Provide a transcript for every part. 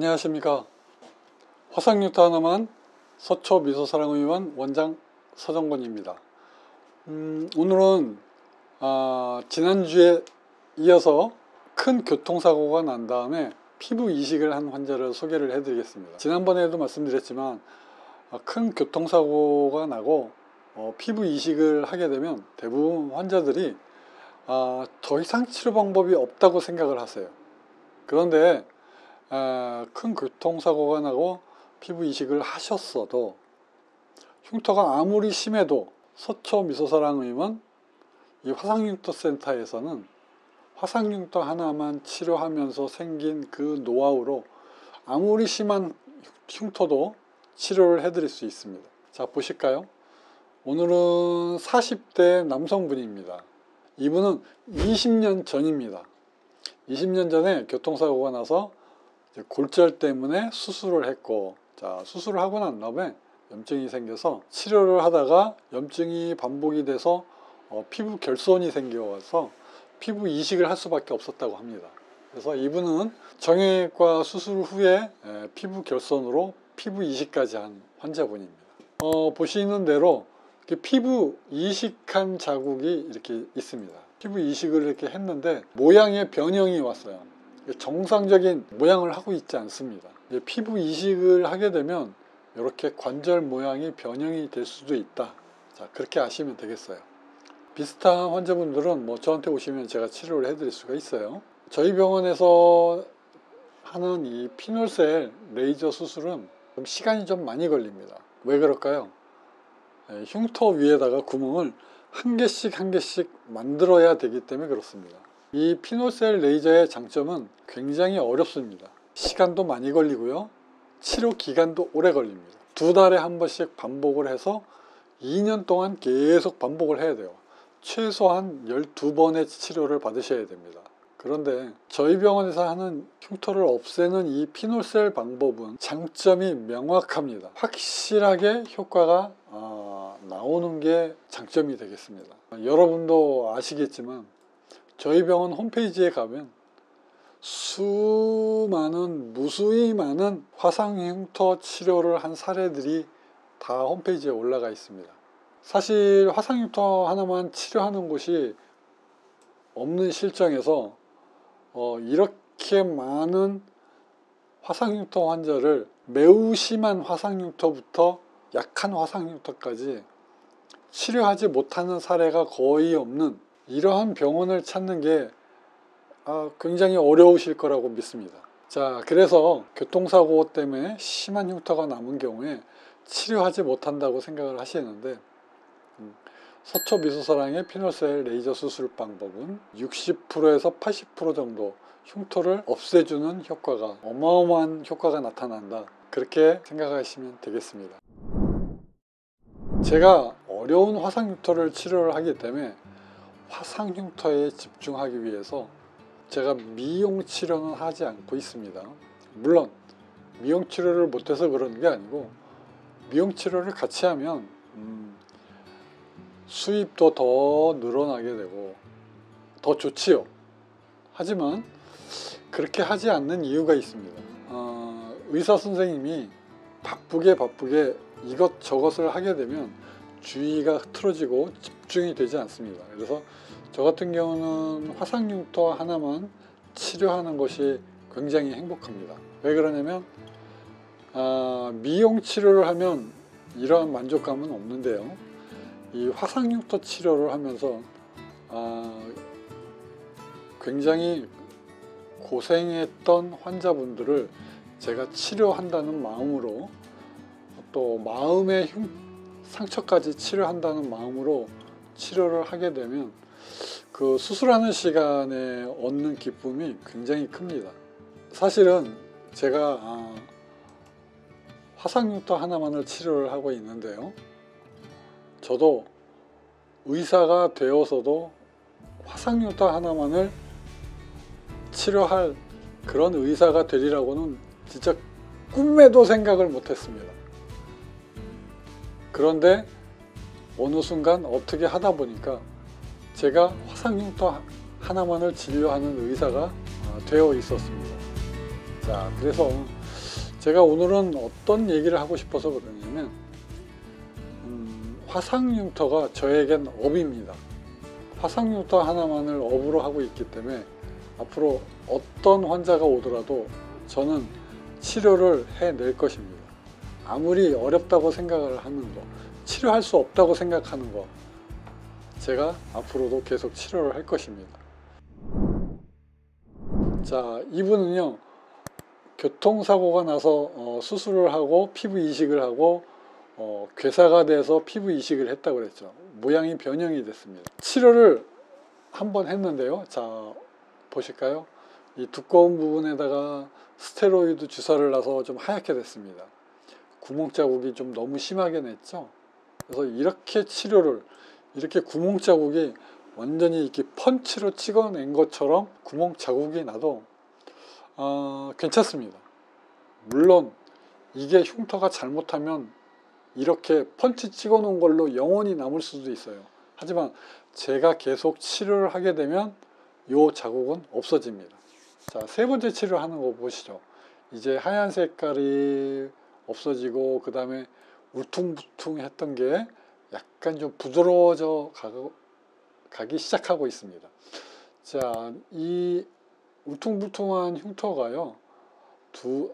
안녕하십니까. 화상흉터 하나만 서초미소사랑의원 원장 서정권입니다. 오늘은 지난주에 이어서 큰 교통사고가 난 다음에 피부 이식을 한 환자를 소개를 해 드리겠습니다. 지난번에도 말씀드렸지만 큰 교통사고가 나고 피부 이식을 하게 되면 대부분 환자들이 더 이상 치료 방법이 없다고 생각을 하세요. 그런데 큰 교통사고가 나고 피부 이식을 하셨어도 흉터가 아무리 심해도 서초미소사랑의원 이 화상흉터센터에서는 화상흉터 하나만 치료하면서 생긴 그 노하우로 아무리 심한 흉터도 치료를 해드릴 수 있습니다. 자, 보실까요? 오늘은 40대 남성분입니다. 이분은 20년 전입니다. 20년 전에 교통사고가 나서 골절 때문에 수술을 했고, 수술을 하고 난 다음에 염증이 생겨서 치료를 하다가 염증이 반복이 돼서 피부 결손이 생겨서 피부 이식을 할 수밖에 없었다고 합니다. 그래서 이분은 정형외과 수술 후에 피부 결손으로 피부 이식까지 한 환자분입니다. 보시는 대로 피부 이식한 자국이 이렇게 있습니다. 피부 이식을 이렇게 했는데 모양의 변형이 왔어요. 정상적인 모양을 하고 있지 않습니다. 피부 이식을 하게 되면 이렇게 관절 모양이 변형이 될 수도 있다. 자, 그렇게 아시면 되겠어요. 비슷한 환자분들은 저한테 오시면 제가 치료를 해드릴 수가 있어요. 저희 병원에서 하는 이 피놀셀 레이저 수술은 시간이 좀 많이 걸립니다. 왜 그럴까요? 흉터 위에다가 구멍을 한 개씩 만들어야 되기 때문에 그렇습니다. 이 피놀셀 레이저의 장점은 굉장히 어렵습니다. 시간도 많이 걸리고요. 치료 기간도 오래 걸립니다. 2달에 한 번씩 반복을 해서 2년 동안 계속 반복을 해야 돼요. 최소한 12번의 치료를 받으셔야 됩니다. 그런데 저희 병원에서 하는 흉터를 없애는 이 피놀셀 방법은 장점이 명확합니다. 확실하게 효과가 나오는 게 장점이 되겠습니다. 여러분도 아시겠지만 저희 병원 홈페이지에 가면 무수히 많은 화상흉터 치료를 한 사례들이 다 홈페이지에 올라가 있습니다. 사실 화상흉터 하나만 치료하는 곳이 없는 실정에서 이렇게 많은 화상흉터 환자를 매우 심한 화상흉터부터 약한 화상흉터까지 치료하지 못하는 사례가 거의 없는 이러한 병원을 찾는 게 굉장히 어려우실 거라고 믿습니다. 자, 그래서 교통사고 때문에 심한 흉터가 남은 경우에 치료하지 못한다고 생각을 하시는데 서초미소사랑의 피놀셀 레이저 수술 방법은 60%에서 80% 정도 흉터를 없애주는 효과가 어마어마한 효과가 나타난다, 그렇게 생각하시면 되겠습니다. 제가 어려운 화상흉터를 치료를 하기 때문에 화상흉터에 집중하기 위해서 제가 미용치료는 하지 않고 있습니다. 물론 미용치료를 못해서 그런 게 아니고 미용치료를 같이 하면 수입도 더 늘어나게 되고 더 좋지요. 하지만 그렇게 하지 않는 이유가 있습니다. 의사 선생님이 바쁘게 이것저것을 하게 되면 주의가 흐트러지고 집중이 되지 않습니다. 그래서 저 같은 경우는 화상흉터 하나만 치료하는 것이 굉장히 행복합니다. 왜 그러냐면 미용 치료를 하면 이러한 만족감은 없는데요, 이 화상흉터 치료를 하면서 굉장히 고생했던 환자분들을 제가 치료한다는 마음으로, 또 마음의 상처까지 치료한다는 마음으로 치료를 하게 되면 그 수술하는 시간에 얻는 기쁨이 굉장히 큽니다. 사실은 제가 화상흉터 하나만을 치료를 하고 있는데요, 저도 의사가 되어서도 화상흉터 하나만을 치료할 그런 의사가 되리라고는 진짜 꿈에도 생각을 못했습니다. 그런데 어느 순간 어떻게 하다 보니까 제가 화상흉터 하나만을 진료하는 의사가 되어 있었습니다. 자, 그래서 제가 오늘은 어떤 얘기를 하고 싶어서 그러냐면 화상 흉터가 저에겐 업입니다. 화상 흉터 하나만을 업으로 하고 있기 때문에 앞으로 어떤 환자가 오더라도 저는 치료를 해낼 것입니다. 아무리 어렵다고 생각을 하는 거, 치료할 수 없다고 생각하는 거, 제가 앞으로도 계속 치료를 할 것입니다. 자, 이분은요, 교통사고가 나서 수술을 하고 피부 이식을 하고 괴사가 돼서 피부 이식을 했다고 그랬죠. 모양이 변형이 됐습니다. 치료를 한번 했는데요. 자, 보실까요? 이 두꺼운 부분에다가 스테로이드 주사를 놔서 좀 하얗게 됐습니다. 구멍 자국이 좀 너무 심하게 냈죠. 그래서 이렇게 치료를, 이렇게 구멍 자국이 완전히 이렇게 펀치로 찍어낸 것처럼 구멍 자국이 나도 괜찮습니다. 물론 이게 흉터가 잘못하면 이렇게 펀치 찍어 놓은 걸로 영원히 남을 수도 있어요. 하지만 제가 계속 치료를 하게 되면 이 자국은 없어집니다. 자, 세 번째 치료하는 거 보시죠. 이제 하얀 색깔이 없어지고 그 다음에 울퉁불퉁했던 게 약간 좀 부드러워져 가기 시작하고 있습니다. 자, 이 울퉁불퉁한 흉터가요,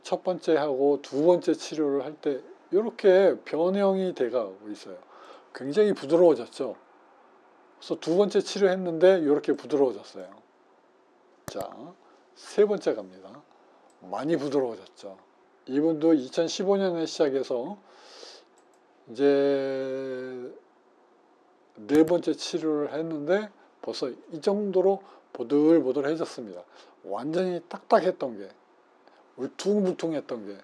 첫 번째 하고 두 번째 치료를 할 때 이렇게 변형이 돼가고 있어요. 굉장히 부드러워졌죠. 그래서 두 번째 치료했는데 이렇게 부드러워졌어요. 자, 세 번째 갑니다. 많이 부드러워졌죠. 이분도 2015년에 시작해서 이제 네 번째 치료를 했는데 벌써 이 정도로 보들보들해졌습니다. 완전히 딱딱했던 게, 울퉁불퉁했던 게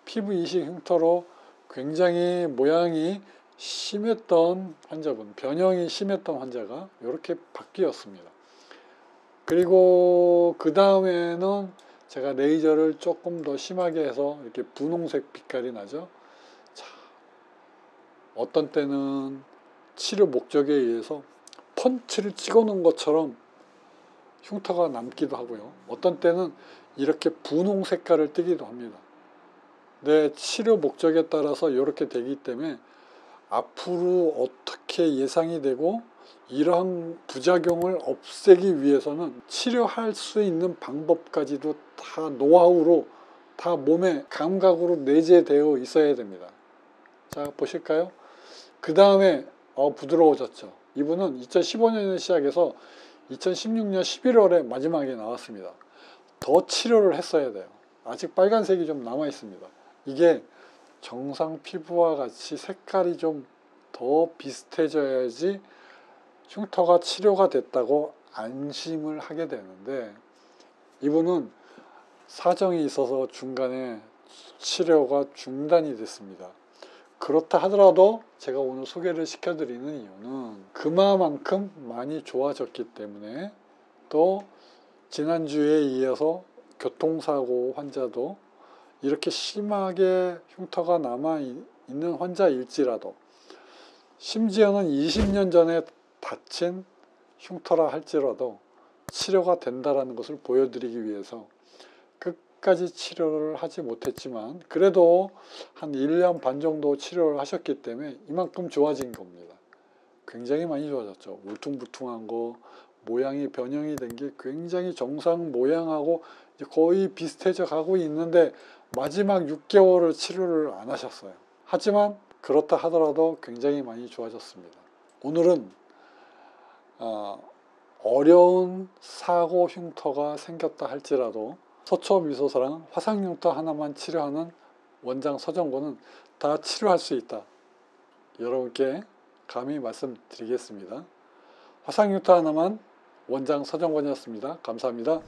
피부 이식 흉터로 굉장히 모양이 심했던 환자분, 변형이 심했던 환자가 이렇게 바뀌었습니다. 그리고 그 다음에는 제가 레이저를 조금 더 심하게 해서 이렇게 분홍색 빛깔이 나죠. 자, 어떤 때는 치료 목적에 의해서 펀치를 찍어 놓은 것처럼 흉터가 남기도 하고요. 어떤 때는 이렇게 분홍 색깔을 띠기도 합니다. 내 치료 목적에 따라서 이렇게 되기 때문에 앞으로 어떻게 예상이 되고 이러한 부작용을 없애기 위해서는 치료할 수 있는 방법까지도 다 노하우로 다 몸의 감각으로 내재되어 있어야 됩니다. 자, 보실까요? 그 다음에 부드러워졌죠. 이분은 2015년에 시작해서 2016년 11월에 마지막에 나왔습니다. 더 치료를 했어야 돼요. 아직 빨간색이 좀 남아 있습니다. 이게 정상 피부와 같이 색깔이 좀 더 비슷해져야지 흉터가 치료가 됐다고 안심을 하게 되는데, 이분은 사정이 있어서 중간에 치료가 중단이 됐습니다. 그렇다 하더라도 제가 오늘 소개를 시켜드리는 이유는 그만큼 많이 좋아졌기 때문에, 또 지난주에 이어서 교통사고 환자도 이렇게 심하게 흉터가 남아있는 환자일지라도, 심지어는 20년 전에 다친 흉터라 할지라도 치료가 된다는 것을 보여드리기 위해서 끝까지 치료를 하지 못했지만 그래도 한 1년 반 정도 치료를 하셨기 때문에 이만큼 좋아진 겁니다. 굉장히 많이 좋아졌죠. 울퉁불퉁한 거, 모양이 변형이 된 게 굉장히 정상 모양하고 거의 비슷해져 가고 있는데 마지막 6개월을 치료를 안 하셨어요. 하지만 그렇다 하더라도 굉장히 많이 좋아졌습니다. 오늘은 어려운 사고 흉터가 생겼다 할지라도 서초미소사랑 화상 흉터 하나만 치료하는 원장 서정권은 다 치료할 수 있다, 여러분께 감히 말씀드리겠습니다. 화상 흉터 하나만 원장 서정권이었습니다. 감사합니다.